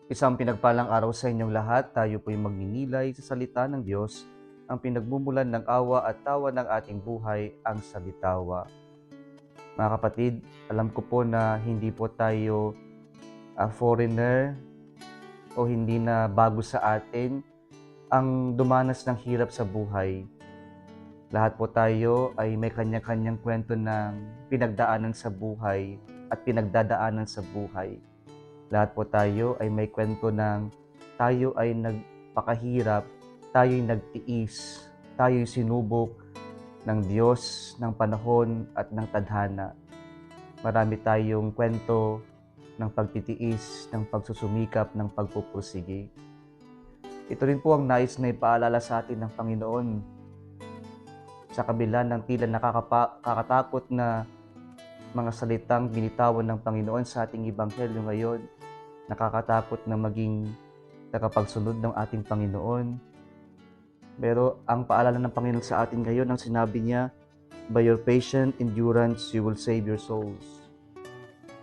Isang pinagpalang araw sa inyong lahat. Tayo po'y magninilay sa salita ng Diyos, ang pinagmumulan ng awa at tawa ng ating buhay, ang salitawa. Mga kapatid, alam ko po na hindi po tayo foreigner o hindi na bago sa atin ang dumanas ng hirap sa buhay. Lahat po tayo ay may kanya-kanyang kwento ng pinagdaanan sa buhay at pinagdadaanan sa buhay. Lahat po tayo ay may kwento ng tayo ay nagpakahirap, tayo'y nagtiis, tayo'y sinubok ng Diyos, ng panahon at ng tadhana. Marami tayong kwento ng pagtitiis, ng pagsusumikap, ng pagpupursige. Ito rin po ang nais na ipaalala sa atin ng Panginoon. Sa kabila ng tila nakakatakot na mga salitang binitawan ng Panginoon sa ating Ebanghelyo ngayon, nakakatakot na maging tagapagsunod ng ating Panginoon. Pero ang paalala ng Panginoon sa atin ngayon, ang sinabi niya, by your patient endurance, you will save your souls.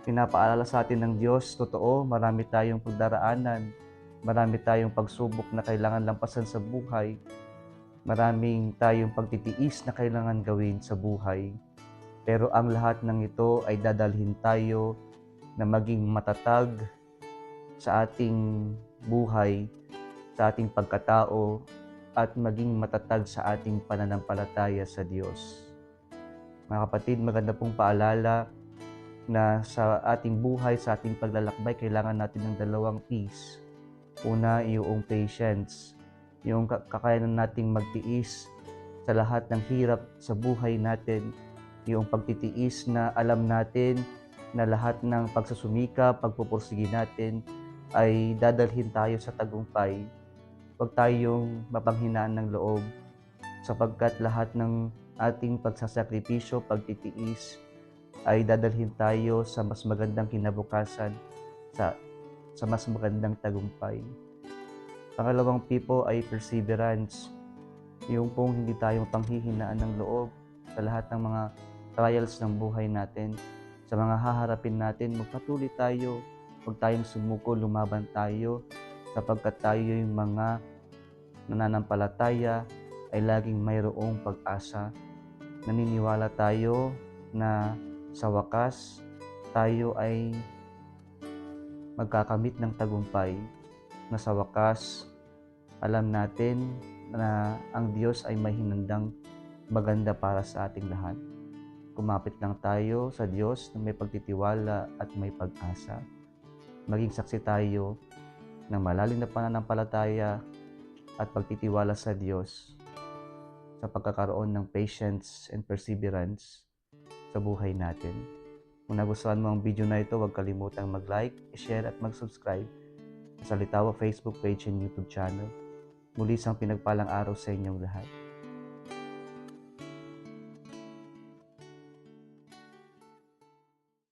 Pinapaalala sa atin ng Diyos, totoo, marami tayong pagdaraanan, marami tayong pagsubok na kailangan lampasan sa buhay, maraming tayong pagtitiis na kailangan gawin sa buhay. Pero ang lahat ng ito ay dadalhin tayo na maging matatag sa ating buhay, sa ating pagkatao, at maging matatag sa ating pananampalataya sa Diyos. Mga kapatid, maganda pong paalala na sa ating buhay, sa ating paglalakbay, kailangan natin ng dalawang P's. Una, yung patience, yung kakayanan nating magtiis sa lahat ng hirap sa buhay natin, yung pagtitiis na alam natin na lahat ng pagsusumika, pagpupursige natin ay dadalhin tayo sa tagumpay. Huwag tayong mapanghinaan ng loob sapagkat lahat ng ating pagsasakripisyo, pagtitiis ay dadalhin tayo sa mas magandang kinabukasan, sa mas magandang tagumpay. Pangalawang P po ay perseverance. Yung pong hindi tayong panghihinaan ng loob sa lahat ng mga trials ng buhay natin. Sa mga haharapin natin, magpatuloy tayo. Huwag tayong sumuko, lumaban tayo sapagkat tayo yung mga nananampalataya ay laging mayroong pag-asa. Naniniwala tayo na sa wakas, tayo ay magkakamit ng tagumpay, na sa wakas, alam natin na ang Diyos ay may hinandang maganda para sa ating lahat. Kumapit lang tayo sa Diyos na may pagtitiwala at may pag-asa. Maging saksi tayo ng malalim na pananampalataya at pagtitiwala sa Diyos sa pagkakaroon ng patience and perseverance sa buhay natin. Kung nagustuhan mo ang video na ito, huwag kalimutang mag-like, share at mag-subscribe sa Salitawa Facebook page and YouTube channel. Muli isang pinagpalang araw sa inyong lahat.